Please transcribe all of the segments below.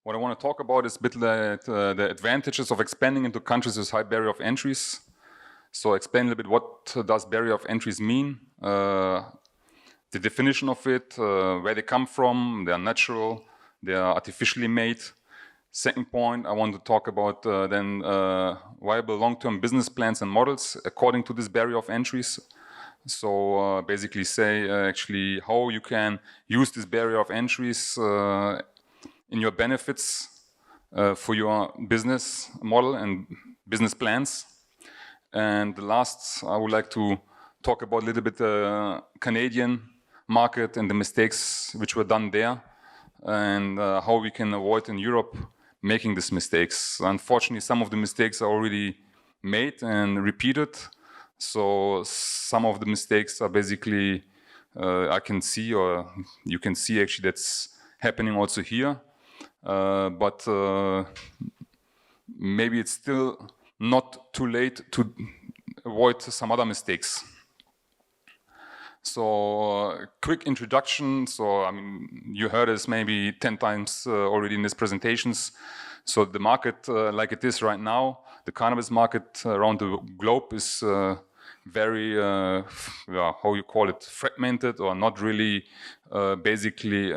What I want to talk about is a bit the advantages of expanding into countries with high barrier of entries. So explain a little bit what does barrier of entries mean, the definition of it, where they come from, they are natural, they are artificially made. Second point, I want to talk about then viable long-term business plans and models according to this barrier of entries. So basically say actually how you can use this barrier of entries in your benefits for your business model and business plans. And the last, I would like to talk about a little bit the Canadian market and the mistakes which were done there, and how we can avoid in Europe making these mistakes. Unfortunately, some of the mistakes are already made and repeated. So some of the mistakes are basically, I can see, or you can see actually that's happening also here. But maybe it's still not too late to avoid some other mistakes. So quick introduction. So I mean, you heard this maybe 10 times already in these presentations. So the market like it is right now, the cannabis market around the globe is very, how you call it, fragmented, or not really basically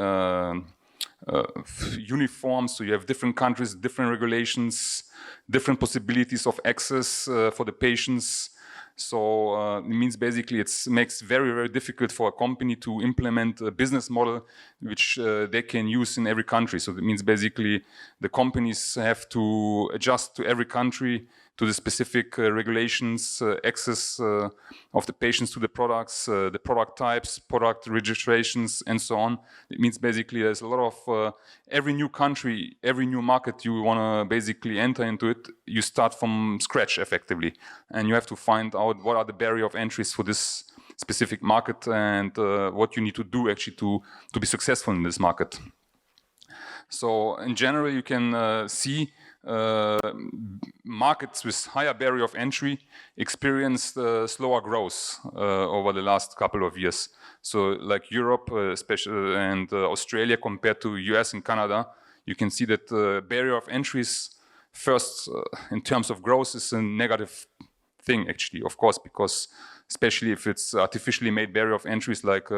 uniform. So you have different countries, different regulations, different possibilities of access for the patients. So it means basically it makes very, very difficult for a company to implement a business model which they can use in every country. So that means basically the companies have to adjust to every country, to the specific regulations, access of the patients to the products, the product types, product registrations, and so on. It means basically there's a lot of, every new country, every new market you want to basically enter into it, you start from scratch effectively. And you have to find out what are the barrier of entries for this specific market and what you need to do actually to be successful in this market. So in general, you can see markets with higher barrier of entry experienced slower growth over the last couple of years. So like Europe, especially, and Australia compared to US and Canada, you can see that the barrier of entries first in terms of growth is a negative thing actually, of course, because especially if it's artificially made barrier of entries like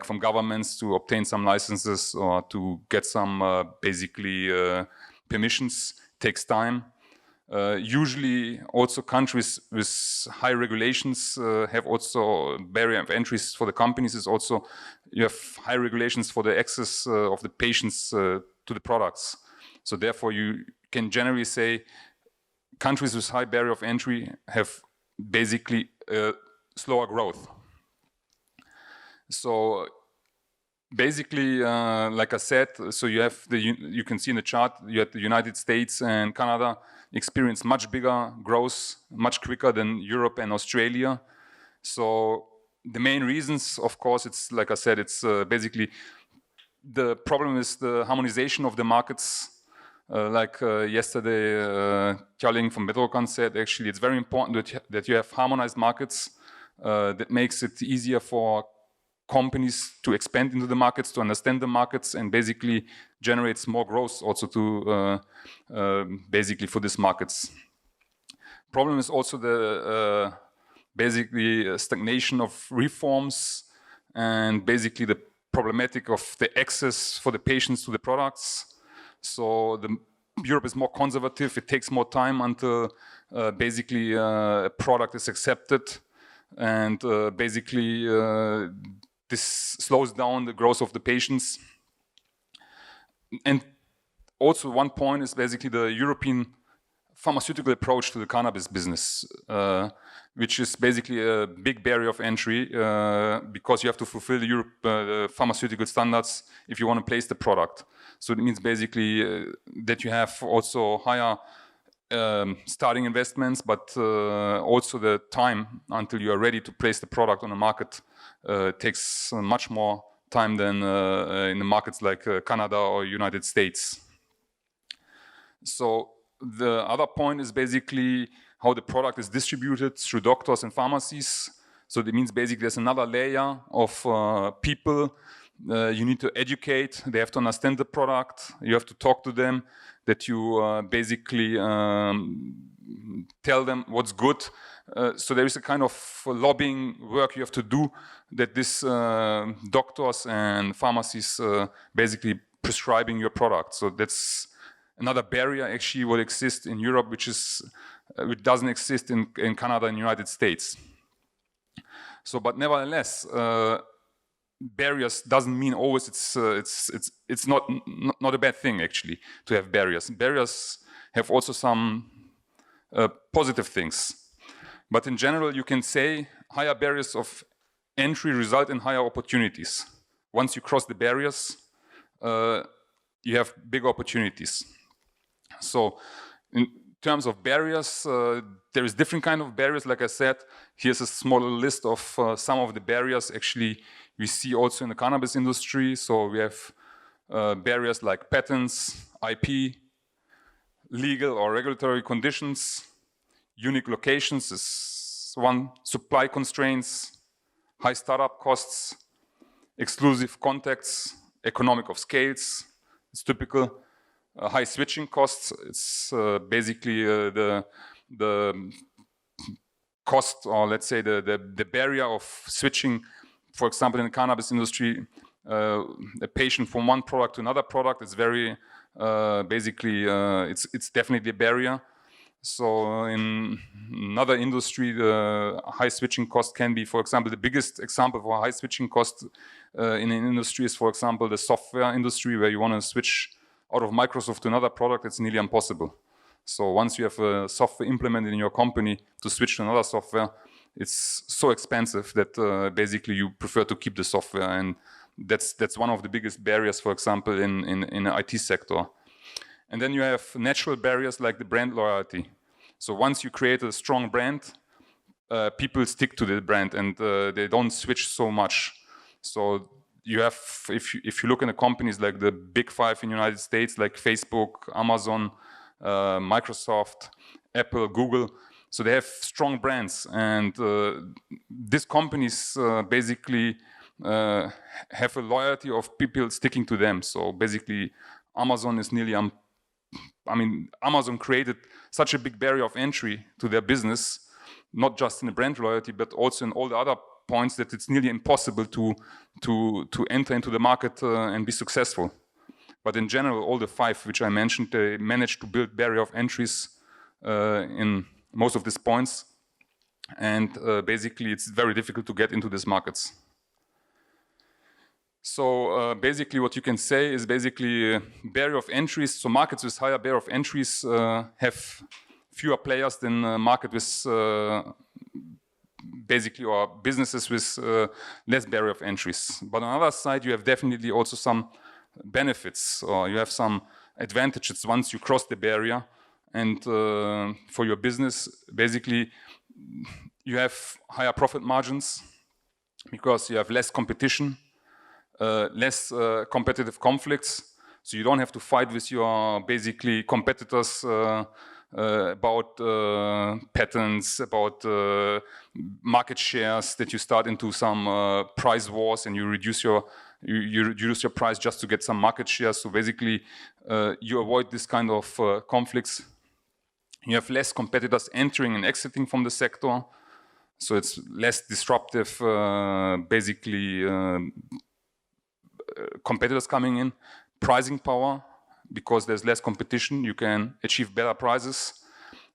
from governments to obtain some licenses or to get some basically permissions, takes time. Usually also countries with high regulations have also barrier of entries for the companies. Is also you have high regulations for the access of the patients to the products. So therefore you can generally say countries with high barrier of entry have basically slower growth. So basically, like I said, so you have you can see in the chart, you have the United States and Canada experience much bigger growth, much quicker than Europe and Australia. So the main reasons, of course, it's like I said, it's basically the problem is the harmonization of the markets. Like yesterday, Tjalling from Bedrokan said, actually, it's very important that you have harmonized markets. That makes it easier for companies to expand into the markets, to understand the markets, and basically generates more growth also to basically for these markets. Problem is also the basically stagnation of reforms and basically the problematic of the access for the patients to the products. So Europe is more conservative. It takes more time until basically a product is accepted, and basically this slows down the growth of the patients. And also one point is basically the European pharmaceutical approach to the cannabis business, which is basically a big barrier of entry because you have to fulfill the pharmaceutical standards if you want to place the product. So it means basically that you have also higher starting investments, but also the time until you are ready to place the product on the market takes much more time than in the markets like Canada or United States. So the other point is basically how the product is distributed through doctors and pharmacies. So that means basically there's another layer of people You need to educate. They have to understand the product. You have to talk to them, that you basically tell them what's good. So there is a kind of lobbying work you have to do, that these doctors and pharmacies basically prescribing your product. So that's another barrier actually what exists in Europe, which doesn't exist in Canada and United States. So, but nevertheless, barriers doesn't mean always it's not a bad thing actually to have barriers. Barriers have also some positive things. But in general, you can say higher barriers of entry result in higher opportunities. Once you cross the barriers, you have big opportunities. So in terms of barriers, there is different kind of barriers. Like I said, here's a smaller list of some of the barriers actually we see also in the cannabis industry. So we have barriers like patents, IP, legal or regulatory conditions, unique locations is one, supply constraints, high startup costs, exclusive contacts, economic of scales, it's typical, high switching costs, it's basically the cost, or let's say the barrier of switching, for example, in the cannabis industry, a patient from one product to another product is very, basically, it's definitely a barrier. So in another industry, the high switching cost can be, for example, the biggest example for high switching cost in an industry is, for example, the software industry, where you want to switch out of Microsoft to another product. It's nearly impossible. So once you have a software implemented in your company, to switch to another software, it's so expensive that basically you prefer to keep the software, and that's one of the biggest barriers, for example, in the IT sector. And then you have natural barriers like the brand loyalty. So once you create a strong brand, people stick to the brand, and they don't switch so much. So you have, if you look in the companies like the big five in the United States, like Facebook, Amazon, Microsoft, Apple, Google, so they have strong brands, and these companies basically have a loyalty of people sticking to them. So basically Amazon is nearly Amazon created such a big barrier of entry to their business, not just in the brand loyalty, but also in all the other points, that it's nearly impossible to enter into the market and be successful. But in general, all the five which I mentioned, they managed to build barrier of entries in most of these points, and basically it's very difficult to get into these markets. So basically what you can say is basically barrier of entries. So markets with higher barrier of entries have fewer players than market with basically, or businesses with less barrier of entries. But on the other side, you have definitely also some benefits, or you have some advantages once you cross the barrier. And for your business, basically, you have higher profit margins because you have less competition, less competitive conflicts. So you don't have to fight with your basically competitors about patents, about market shares, that you start into some price wars, and you reduce your price just to get some market share. So basically you avoid this kind of conflicts. You have less competitors entering and exiting from the sector, so it's less disruptive, basically competitors coming in. Pricing power, because there's less competition, you can achieve better prices.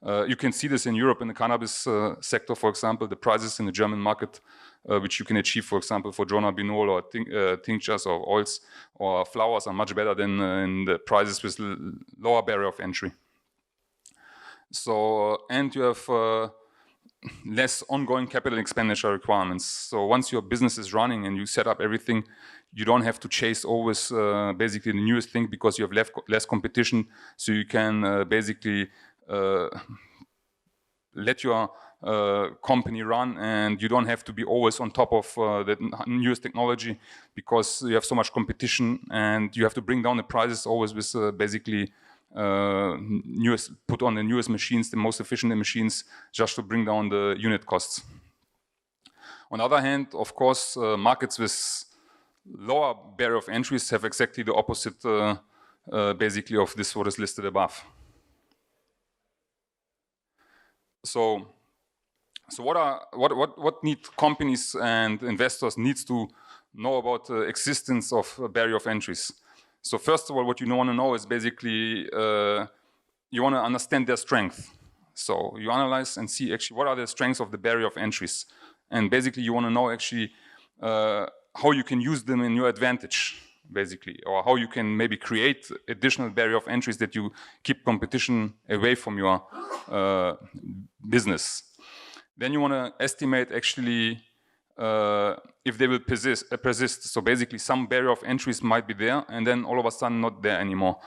You can see this in Europe in the cannabis sector, for example, the prices in the German market, which you can achieve, for example, for dronabinol or tinctures or oils or flowers, are much better than in the prices with lower barrier of entry. So, and you have less ongoing capital expenditure requirements. So once your business is running and you set up everything, you don't have to chase always basically the newest thing, because you have less competition. So you can basically let your company run, and you don't have to be always on top of the newest technology, because you have so much competition, and you have to bring down the prices always with basically put on the newest machines, the most efficient machines, just to bring down the unit costs. On the other hand, of course, markets with lower barrier of entries have exactly the opposite, basically, of this what is listed above. So what need companies and investors needs to know about the existence of a barrier of entries? So first of all, what you want to know is basically you want to understand their strength. So you analyze and see actually what are the strengths of the barrier of entries, and basically you want to know actually how you can use them in your advantage, basically, or how you can maybe create additional barrier of entries that you keep competition away from your business. Then you want to estimate actually if they will persist. So basically some barrier of entries might be there and then all of a sudden not there anymore.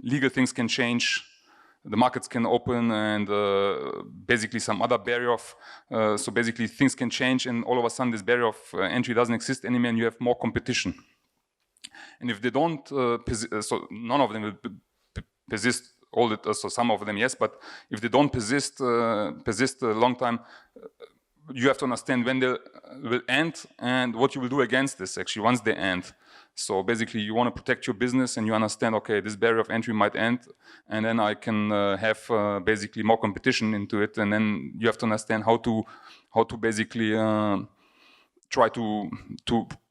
Legal things can change, the markets can open, and basically some other barrier of, so basically things can change and all of a sudden this barrier of entry doesn't exist anymore and you have more competition. And if they don't persist, so none of them will persist, so some of them yes, but if they don't persist a long time, you have to understand when they will end and what you will do against this actually once they end. So basically you want to protect your business and you understand, okay, this barrier of entry might end and then I can have basically more competition into it, and then you have to understand how to basically try to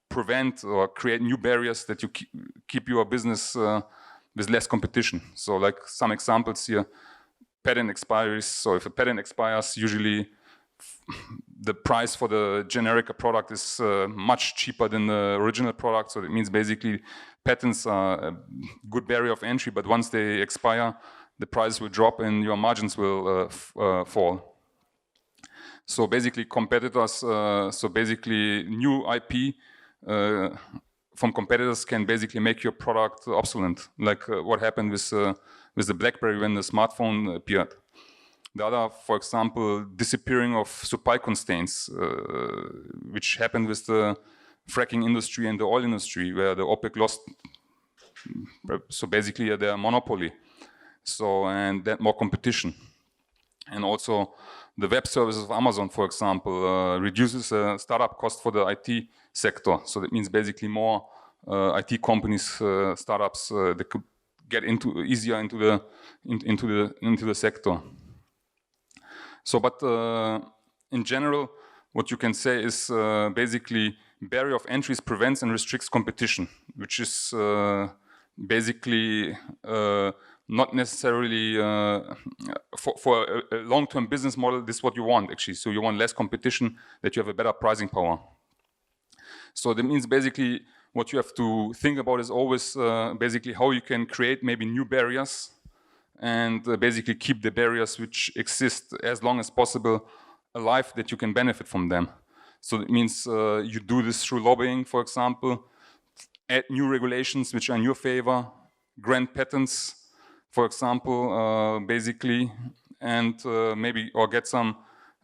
prevent or create new barriers that you keep your business with less competition. So like some examples here, patent expiries. So if a patent expires, usually the price for the generic product is much cheaper than the original product. So that means basically patents are a good barrier of entry, but once they expire, the price will drop and your margins will fall. So basically competitors, so basically new IP from competitors can basically make your product obsolete, like what happened with the BlackBerry when the smartphone appeared. The other, for example, disappearing of supply constraints, which happened with the fracking industry and the oil industry, where the OPEC lost, so basically their monopoly. So, and that more competition. And also the web services of Amazon, for example, reduces startup cost for the IT sector. So that means basically more IT companies, startups that could get easier into the sector. So, but in general, what you can say is basically barrier of entries prevents and restricts competition, which is basically not necessarily for a long-term business model. This is what you want actually. So you want less competition, that you have a better pricing power. So that means basically what you have to think about is always basically how you can create maybe new barriers and basically keep the barriers which exist as long as possible alive, that you can benefit from them. So it means you do this through lobbying, for example, add new regulations which are in your favor, grant patents, for example, basically, and maybe or get some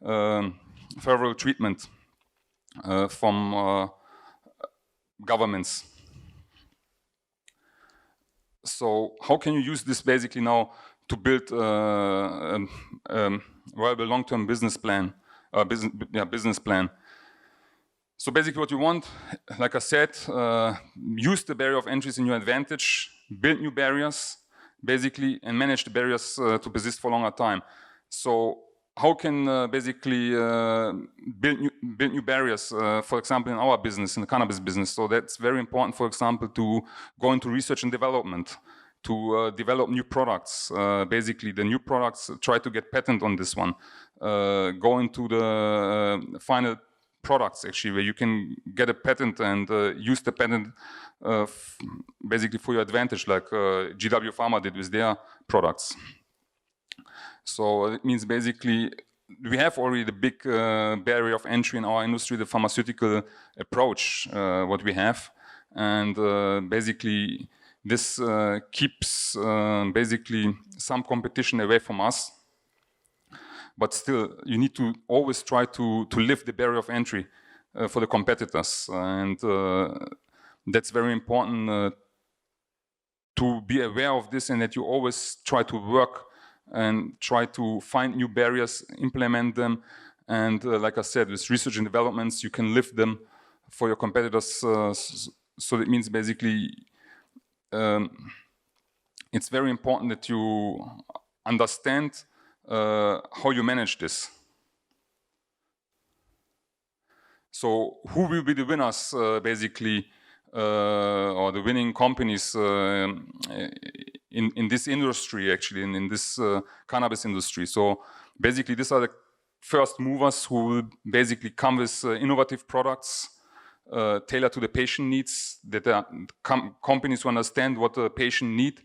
favorable treatment from governments. So how can you use this basically now to build a viable long-term business plan? Business plan. So basically what you want, like I said, use the barrier of entries in your advantage, build new barriers, basically, and manage the barriers to persist for a longer time. So how can basically build new barriers, for example, in our business, in the cannabis business? So that's very important, for example, to go into research and development, to develop new products. Basically, the new products, try to get patent on this one. Go into the final products, actually, where you can get a patent and use the patent basically for your advantage, like GW Pharma did with their products. So it means basically we have already the big barrier of entry in our industry, the pharmaceutical approach, what we have. And basically this keeps basically some competition away from us. But still, you need to always try to lift the barrier of entry for the competitors. And that's very important to be aware of this, and that you always try to work and try to find new barriers, implement them. And like I said, with research and developments, you can lift them for your competitors. So that means basically it's very important that you understand how you manage this. So who will be the winners basically, or the winning companies in this industry, actually, in this cannabis industry? So basically these are the first movers who will basically come with innovative products tailored to the patient needs, that are companies who understand what the patient need,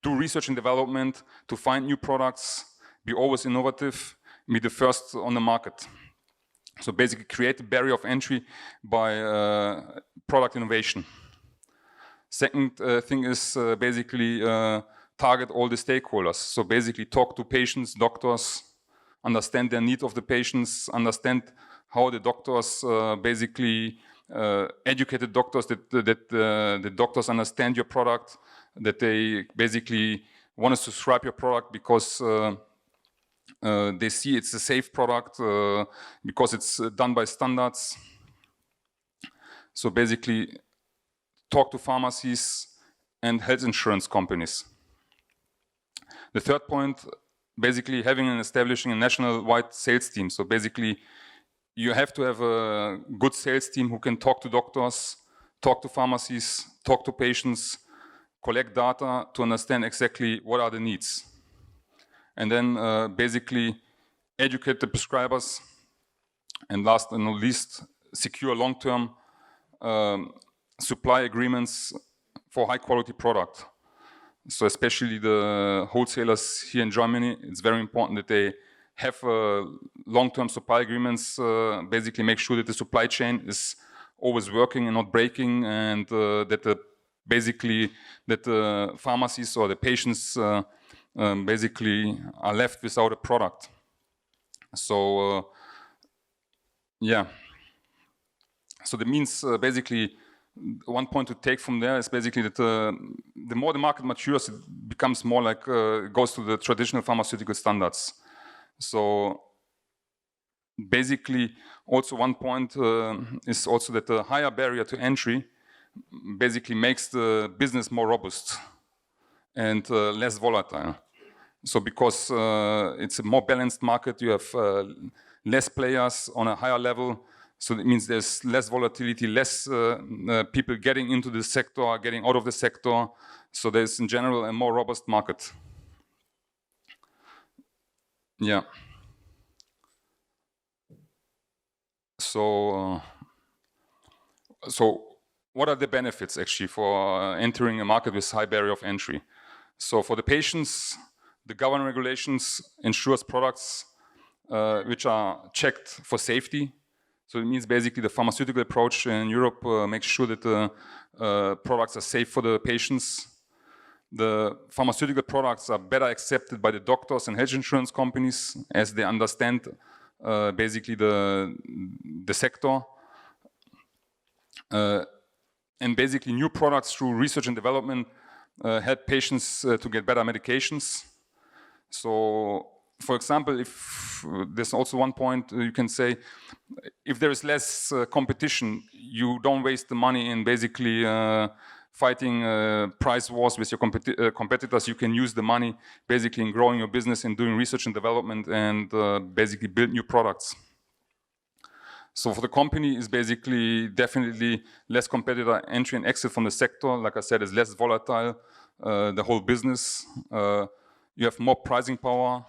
do research and development to find new products, be always innovative, be the first on the market. So basically create a barrier of entry by product innovation. Second thing is basically target all the stakeholders. So basically talk to patients, doctors, understand their need of the patients, understand how the doctors basically educate the doctors, that the doctors understand your product, that they basically want to subscribe your product because they see it's a safe product, because it's done by standards. So basically talk to pharmacies and health insurance companies. The third point, basically having and establishing a national-wide sales team. So basically you have to have a good sales team who can talk to doctors, talk to pharmacies, talk to patients, collect data to understand exactly what are the needs. And then basically educate the prescribers, and last but not least, secure long-term supply agreements for high-quality product. So especially the wholesalers here in Germany, it's very important that they have long-term supply agreements, basically make sure that the supply chain is always working and not breaking, and that the pharmacies or the patients basically are left without a product. So yeah, so that means basically one point to take from there is basically that the more the market matures, it becomes more like it goes to the traditional pharmaceutical standards. So basically also one point is also that the higher barrier to entry basically makes the business more robust and less volatile. So because it's a more balanced market, you have less players on a higher level. So that means there's less volatility, less people getting into the sector, getting out of the sector. So there's in general a more robust market. Yeah. So what are the benefits actually for entering a market with high barrier of entry? So for the patients, the government regulations ensures products which are checked for safety. So it means basically the pharmaceutical approach in Europe makes sure that the products are safe for the patients. The pharmaceutical products are better accepted by the doctors and health insurance companies as they understand basically the sector. And basically new products through research and development help patients to get better medications. So for example, if there's also one point you can say, if there is less competition, you don't waste the money in basically fighting price wars with your competitors. You can use the money basically in growing your business and doing research and development and basically build new products. So for the company is basically definitely less competitor entry and exit from the sector. Like I said, it's less volatile, the whole business. You have more pricing power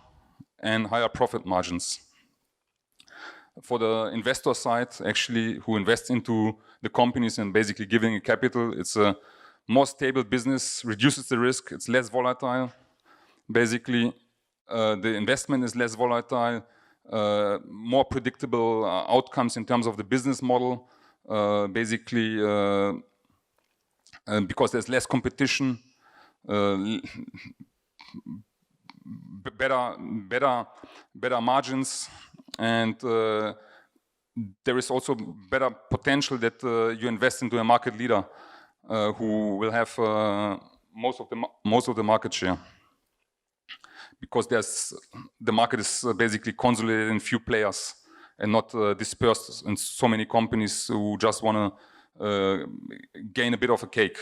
and higher profit margins. For the investor side, actually, who invests into the companies and basically giving a capital, it's a more stable business, reduces the risk, it's less volatile. Basically, the investment is less volatile, more predictable outcomes in terms of the business model, basically because there's less competition, better margins, and there is also better potential that you invest into a market leader who will have most of the market share, because the market is basically consolidated in few players and not dispersed in so many companies who just want to gain a bit of a cake.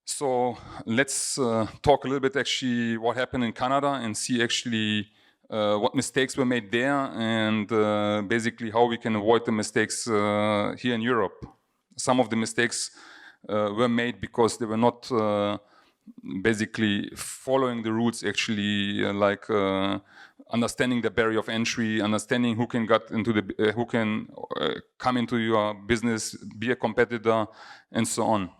So let's talk a little bit actually what happened in Canada and see actually what mistakes were made there and basically how we can avoid the mistakes here in Europe. Some of the mistakes were made because they were not basically following the rules actually, like understanding the barrier of entry, understanding who can get into the who can come into your business, be a competitor, and so on.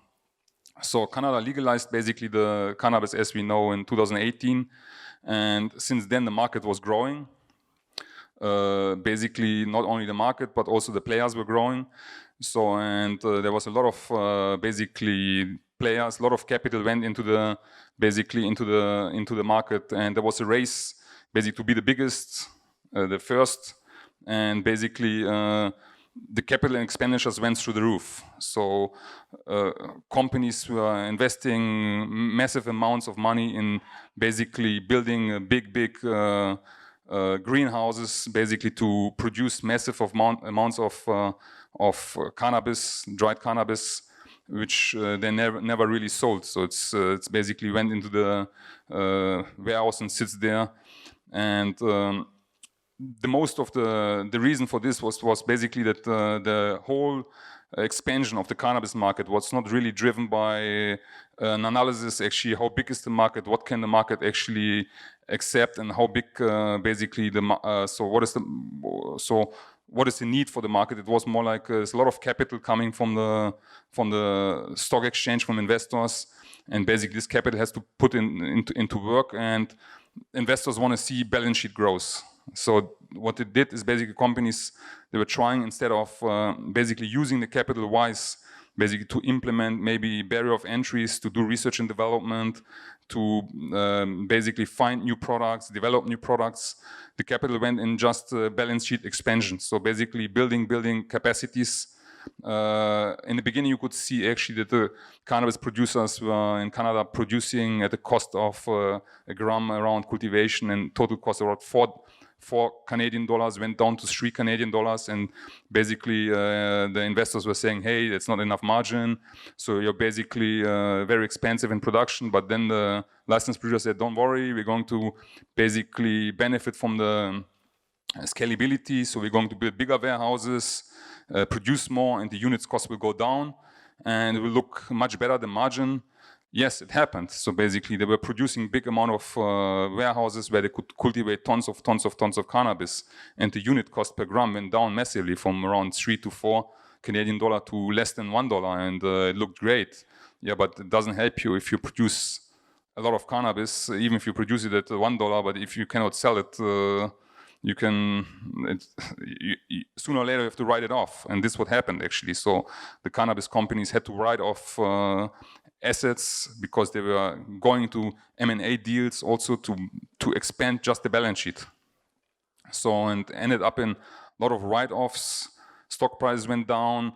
So Canada legalized basically the cannabis as we know in 2018, and since then the market was growing. Basically, not only the market but also the players were growing. So and there was a lot of basically players, a lot of capital went into the basically into the market, and there was a race basically to be the biggest, the first, and basically the capital expenditures went through the roof. So companies were investing massive amounts of money in basically building big greenhouses, basically to produce massive amounts of cannabis, dried cannabis, which they never really sold. So it's basically went into the warehouse and sits there. And the most of the reason for this was basically that the whole expansion of the cannabis market was not really driven by an analysis actually how big is the market, what can the market actually accept, and how big basically what is the need for the market. It was more like there's a lot of capital coming from the stock exchange, from investors, and basically this capital has to put into work, and investors want to see balance sheet growth. So what it did is basically companies, they were trying, instead of basically using the capital wise, basically to implement maybe barrier of entries, to do research and development, to basically find new products, develop new products. The capital went in just balance sheet expansion. So basically building capacities. In the beginning, you could see actually that the cannabis producers were in Canada producing at the cost of a gram around cultivation, and total cost around $4 Canadian went down to $3 Canadian, and basically the investors were saying, hey, that's not enough margin, so you're basically very expensive in production. But then the licensed producer said, don't worry, we're going to basically benefit from the scalability, so we're going to build bigger warehouses, produce more, and the units cost will go down, and it will look much better, the margin. Yes, it happened. So basically, they were producing big amount of warehouses where they could cultivate tons of cannabis, and the unit cost per gram went down massively from around $3 to $4 Canadian to less than $1, and it looked great. Yeah, but it doesn't help you if you produce a lot of cannabis, even if you produce it at $1. But if you cannot sell it, sooner or later you have to write it off, and this is what happened actually. So the cannabis companies had to write off assets because they were going to M&A deals also to expand just the balance sheet. So, and ended up in a lot of write-offs, stock prices went down,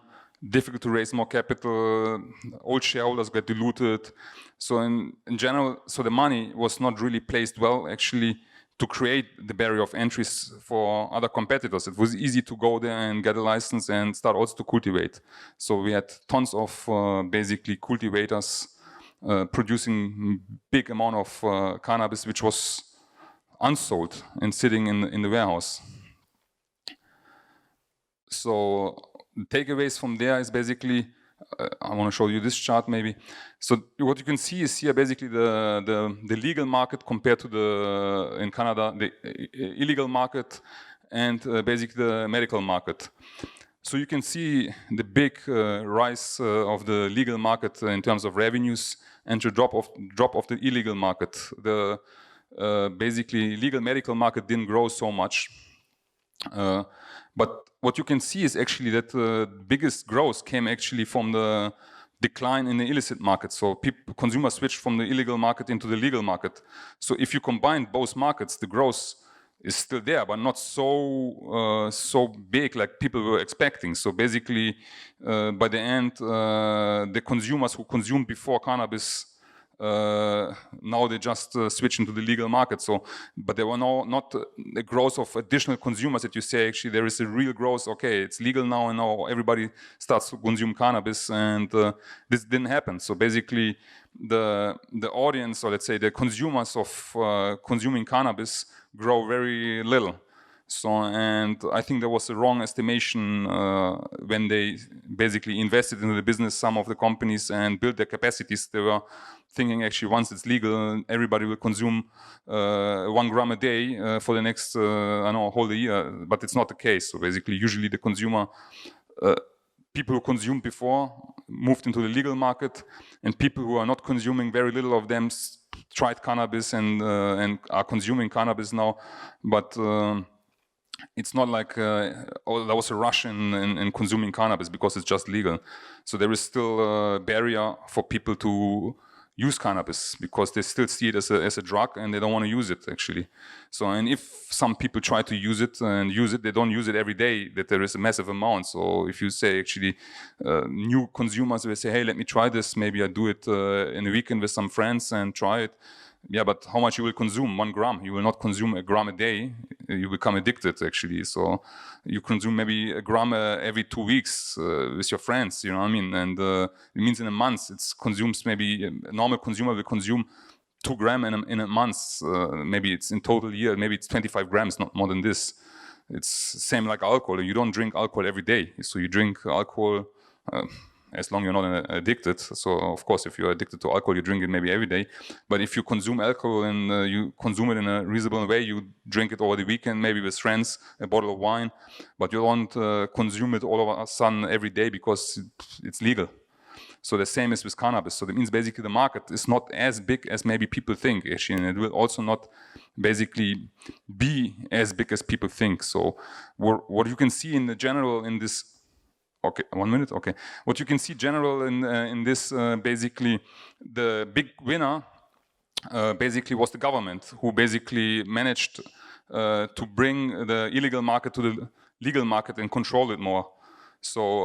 difficult to raise more capital, old shareholders got diluted. So in general, so the money was not really placed well actually to create the barrier of entries for other competitors. It was easy to go there and get a license and start also to cultivate. So we had tons of basically cultivators producing big amount of cannabis which was unsold and sitting in the warehouse. So the takeaways from there is basically, I want to show you this chart maybe. So what you can see is here basically the legal market compared to in Canada, the illegal market, and basically the medical market. So you can see the big rise of the legal market in terms of revenues, and the drop of the illegal market. The basically legal medical market didn't grow so much. But what you can see is actually that the biggest growth came actually from the decline in the illicit market. So consumers switched from the illegal market into the legal market. So if you combine both markets, the growth is still there, but not so big like people were expecting. So basically, by the end, the consumers who consumed before cannabis now they just switch into the legal market. So, but there were not a growth of additional consumers that you say actually there is a real growth. Okay, it's legal now, and now everybody starts to consume cannabis, and this didn't happen. So basically, the audience, or let's say the consumers of consuming cannabis, grow very little. So, and I think there was a wrong estimation when they basically invested into the business, some of the companies, and built their capacities. They were thinking actually once it's legal, everybody will consume 1 gram a day for the next, I don't know, whole year, but it's not the case. So basically, usually the consumer, people who consumed before moved into the legal market, and people who are not consuming, very little of them tried cannabis and are consuming cannabis now, but it's not like there was a rush in consuming cannabis because it's just legal. So there is still a barrier for people to use cannabis because they still see it as a drug, and they don't want to use it actually. So, and if some people try to use it, they don't use it every day, that there is a massive amount. So if you say actually new consumers will say, hey, let me try this, maybe I do it in a weekend with some friends and try it. Yeah, but how much you will consume? 1 gram. You will not consume a gram a day. You become addicted, actually. So you consume maybe a gram every 2 weeks with your friends, you know what I mean? And it means in a month, it consumes maybe, a normal consumer will consume 2 grams in a month. Maybe it's in total year, maybe it's 25 grams, not more than this. It's same like alcohol. You don't drink alcohol every day. So you drink alcohol as long as you're not addicted. So of course, if you're addicted to alcohol, you drink it maybe every day. But if you consume alcohol and you consume it in a reasonable way, you drink it over the weekend, maybe with friends, a bottle of wine, but you don't consume it all of a sudden every day because it's legal. So the same is with cannabis. So that means basically the market is not as big as maybe people think, actually, and it will also not basically be as big as people think. So what you can see in the general in this. Okay, 1 minute. Okay, what you can see general in this basically the big winner basically was the government, who basically managed to bring the illegal market to the legal market and control it more. So,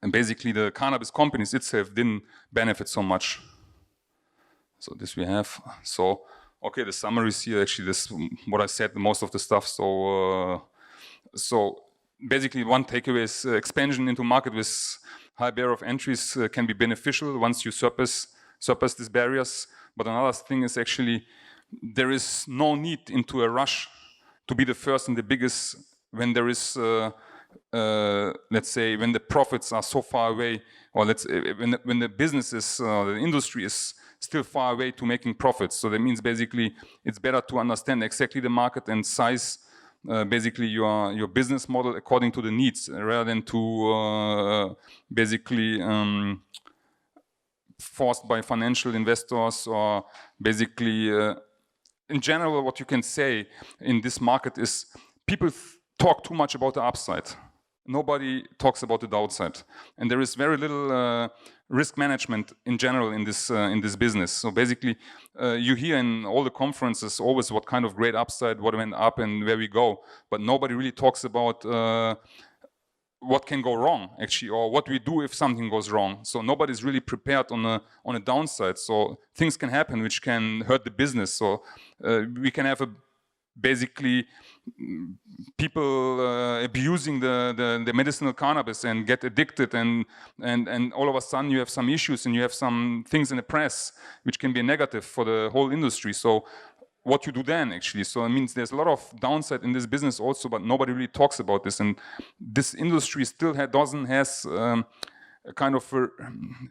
and basically the cannabis companies itself didn't benefit so much. So this we have. So okay, the summaries here. Actually, this what I said. Most of the stuff. So basically, one takeaway is expansion into market with high barrier of entries can be beneficial once you surpass these barriers. But another thing is actually there is no need into a rush to be the first and the biggest when there is, let's say, when the profits are so far away, or when the business is, the industry is still far away to making profits. So that means basically it's better to understand exactly the market and size basically your business model according to the needs, rather than to basically forced by financial investors, or basically in general what you can say in this market is people talk too much about the upside. Nobody talks about the downside, and there is very little risk management in general in this business. So basically, you hear in all the conferences always what kind of great upside, what went up, and where we go, but nobody really talks about what can go wrong actually, or what we do if something goes wrong. So nobody's really prepared on a downside. So things can happen which can hurt the business. So we can have basically people abusing the medicinal cannabis and get addicted, and all of a sudden you have some issues and you have some things in the press which can be negative for the whole industry. So what you do then actually? So it means there's a lot of downside in this business also, but nobody really talks about this, and this industry still has a kind of a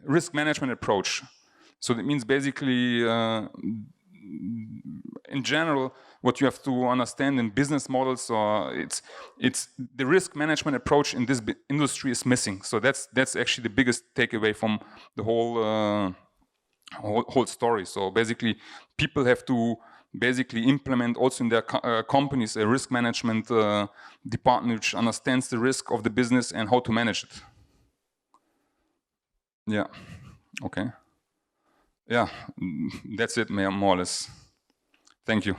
risk management approach. So that means basically in general, what you have to understand in business models, or it's the risk management approach in this industry is missing. So that's actually the biggest takeaway from the whole story. So basically, people have to basically implement also in their companies a risk management department which understands the risk of the business and how to manage it. Yeah. Okay. Yeah, that's it, more or less. Thank you.